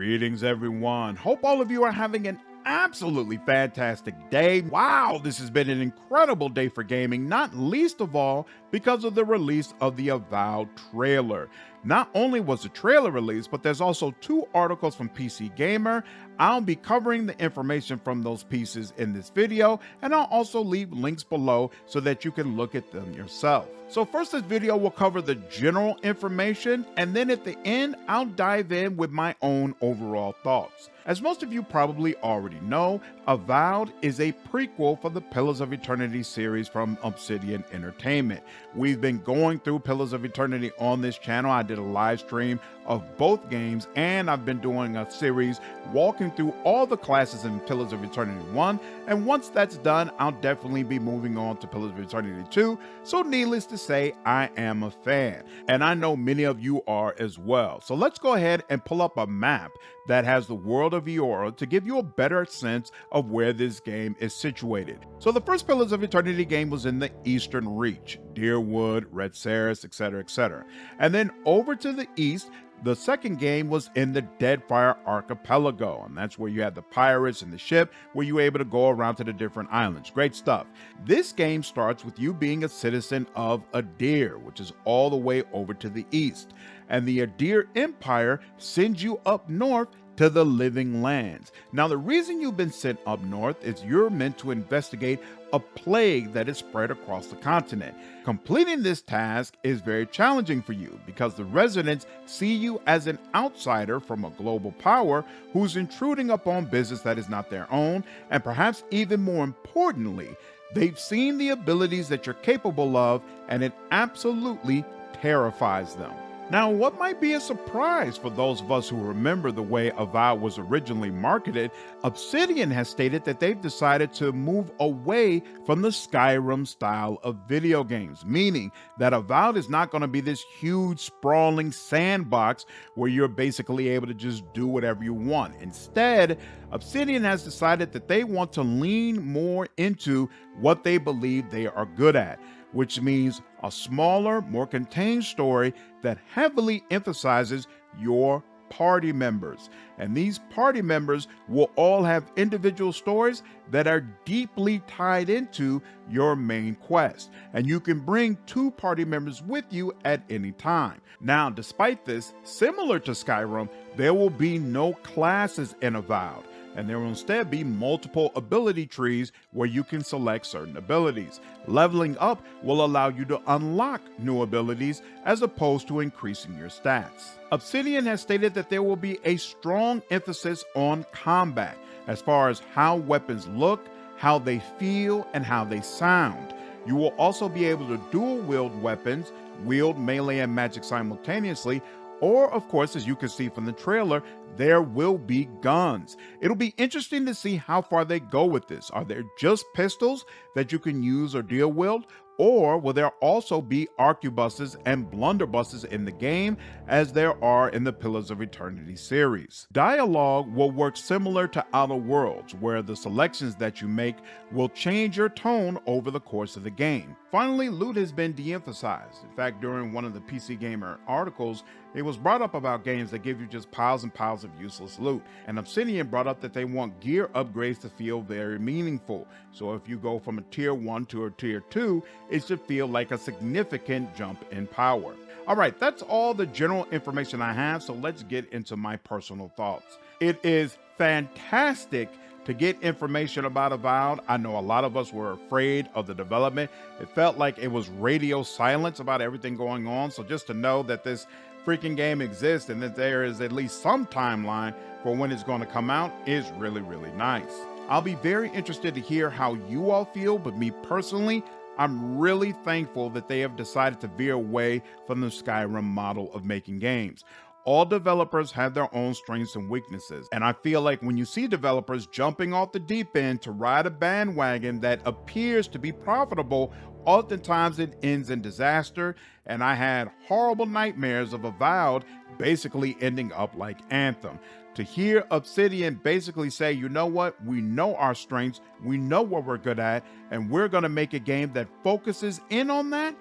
Greetings, everyone. Hope all of you are having an absolutely fantastic day. Wow, this has been an incredible day for gaming, not least of all because of the release of the Avowed trailer. Not only was the trailer released, but there's also 2 articles from PC Gamer. I'll be covering the information from those pieces in this video, and I'll also leave links below so that you can look at them yourself. So first, this video will cover the general information, and then at the end, I'll dive in with my own overall thoughts. As most of you probably already know, Avowed is a prequel for the Pillars of Eternity series from Obsidian Entertainment. We've been going through Pillars of Eternity on this channel. I did a live stream of both games, and I've been doing a series walking through all the classes in Pillars of Eternity 1, and once that's done, I'll definitely be moving on to Pillars of Eternity 2, so needless to say, I am a fan, and I know many of you are as well. So let's go ahead and pull up a map that has the world of Eora to give you a better sense of where this game is situated. So the first Pillars of Eternity game was in the Eastern Reach, Deerwood, Red Saris, etc., etc. And then over to the east, the second game was in the Deadfire Archipelago, and that's where you had the pirates and the ship, where you were able to go around to the different islands. Great stuff. This game starts with you being a citizen of Adir, which is all the way over to the east. And the Adir Empire sends you up north to the Living Lands. Now, the reason you've been sent up north is you're meant to investigate a plague that is spread across the continent. Completing this task is very challenging for you because the residents see you as an outsider from a global power who's intruding upon business that is not their own, and perhaps even more importantly, they've seen the abilities that you're capable of, and it absolutely terrifies them. Now, what might be a surprise for those of us who remember the way Avowed was originally marketed, Obsidian has stated that they've decided to move away from the Skyrim style of video games, meaning that Avowed is not going to be this huge, sprawling sandbox where you're basically able to just do whatever you want. Instead, Obsidian has decided that they want to lean more into what they believe they are good at, which means a smaller, more contained story that heavily emphasizes your party members. And these party members will all have individual stories that are deeply tied into your main quest. And you can bring 2 party members with you at any time. Now, despite this, similar to Skyrim, there will be no classes in Avowed, and there will instead be multiple ability trees where you can select certain abilities. Leveling up will allow you to unlock new abilities as opposed to increasing your stats. Obsidian has stated that there will be a strong emphasis on combat as far as how weapons look, how they feel, and how they sound. You will also be able to dual wield weapons, wield melee and magic simultaneously, or, of course, as you can see from the trailer, there will be guns. It'll be interesting to see how far they go with this. Are there just pistols that you can use or dual wield? Or will there also be arquebuses and blunderbusses in the game as there are in the Pillars of Eternity series? Dialogue will work similar to Outer Worlds, where the selections that you make will change your tone over the course of the game. Finally, loot has been de-emphasized. In fact, during one of the PC Gamer articles, it was brought up about games that give you just piles and piles of useless loot. And Obsidian brought up that they want gear upgrades to feel very meaningful. So if you go from a tier 1 to a tier 2, it should feel like a significant jump in power. All right, that's all the general information I have, so let's get into my personal thoughts. It is fantastic to get information about Avowed. I know a lot of us were afraid of the development. It felt like it was radio silence about everything going on, so just to know that this freaking game exists and that there is at least some timeline for when it's going to come out is really, really nice. I'll be very interested to hear how you all feel, but me personally, I'm really thankful that they have decided to veer away from the Skyrim model of making games. All developers have their own strengths and weaknesses, and I feel like when you see developers jumping off the deep end to ride a bandwagon that appears to be profitable, oftentimes it ends in disaster, and I had horrible nightmares of Avowed basically ending up like Anthem. To hear Obsidian basically say, you know what, we know our strengths, we know what we're good at, and we're going to make a game that focuses in on that,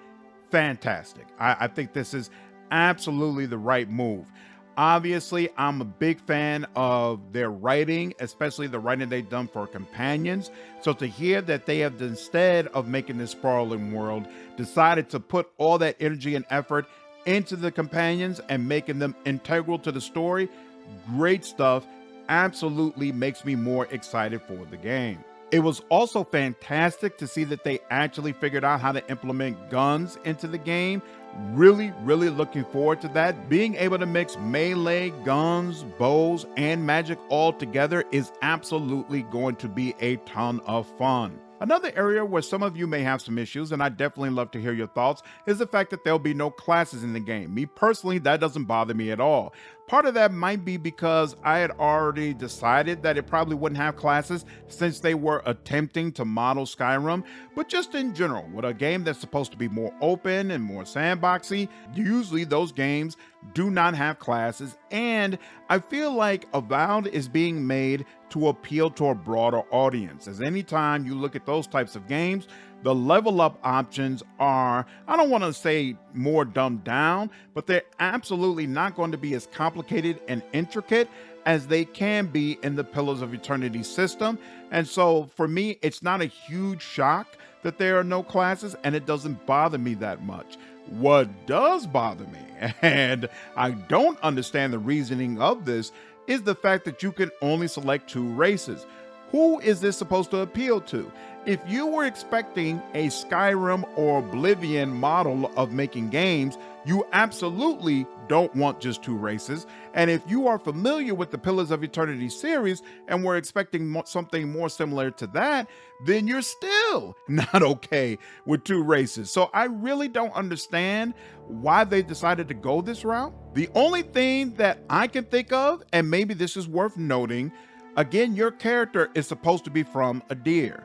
fantastic. I think this is absolutely the right move. Obviously, I'm a big fan of their writing, especially the writing they've done for companions. So to hear that they have, instead of making this sprawling world, decided to put all that energy and effort into the companions and making them integral to the story, great stuff. Absolutely makes me more excited for the game. It was also fantastic to see that they actually figured out how to implement guns into the game. Really, really looking forward to that. Being able to mix melee, guns, bows, and magic all together is absolutely going to be a ton of fun. Another area where some of you may have some issues, and I'd definitely love to hear your thoughts, is the fact that there'll be no classes in the game. Me personally, that doesn't bother me at all. Part of that might be because I had already decided that it probably wouldn't have classes since they were attempting to model Skyrim, but just in general, with a game that's supposed to be more open and more sandboxy, usually those games do not have classes, and I feel like Avowed is being made to appeal to a broader audience, as anytime you look at those types of games, the level up options are, I don't want to say more dumbed down, but they're absolutely not going to be as complicated and intricate as they can be in the Pillars of Eternity system. And so for me, it's not a huge shock that there are no classes, and it doesn't bother me that much. What does bother me, and I don't understand the reasoning of this, is the fact that you can only select 2 races. Who is this supposed to appeal to? If you were expecting a Skyrim or Oblivion model of making games, you absolutely don't want just 2 races. And if you are familiar with the Pillars of Eternity series and were expecting something more similar to that, then you're still not okay with 2 races. So I really don't understand why they decided to go this route. The only thing that I can think of, and maybe this is worth noting, again, your character is supposed to be from Adir.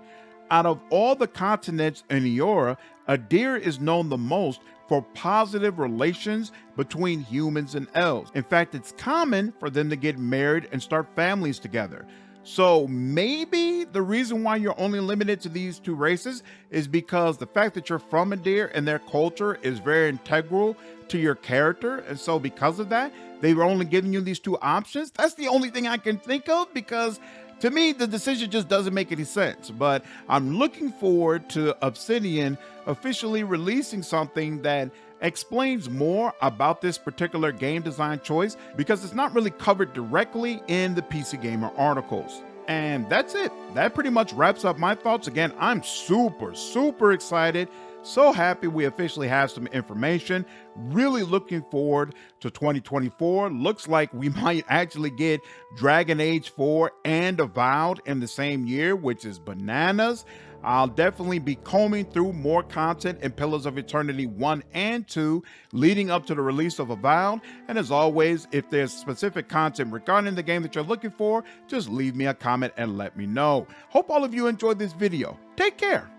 Out of all the continents in Eora, Adir is known the most for positive relations between humans and elves. In fact, it's common for them to get married and start families together. So maybe the reason why you're only limited to these 2 races is because the fact that you're from Adir and their culture is very integral to your character. And so because of that, they were only giving you these 2 options. That's the only thing I can think of, because to me, the decision just doesn't make any sense. But I'm looking forward to Obsidian officially releasing something that explains more about this particular game design choice, because it's not really covered directly in the PC Gamer articles. And that's it. That pretty much wraps up my thoughts. Again, I'm super excited. So happy we officially have some information. Really looking forward to 2024. Looks like we might actually get Dragon Age 4 and Avowed in the same year, which is bananas. I'll definitely be combing through more content in Pillars of Eternity 1 and 2 leading up to the release of Avowed. And as always, if there's specific content regarding the game that you're looking for, just leave me a comment and let me know. Hope all of you enjoyed this video. Take care.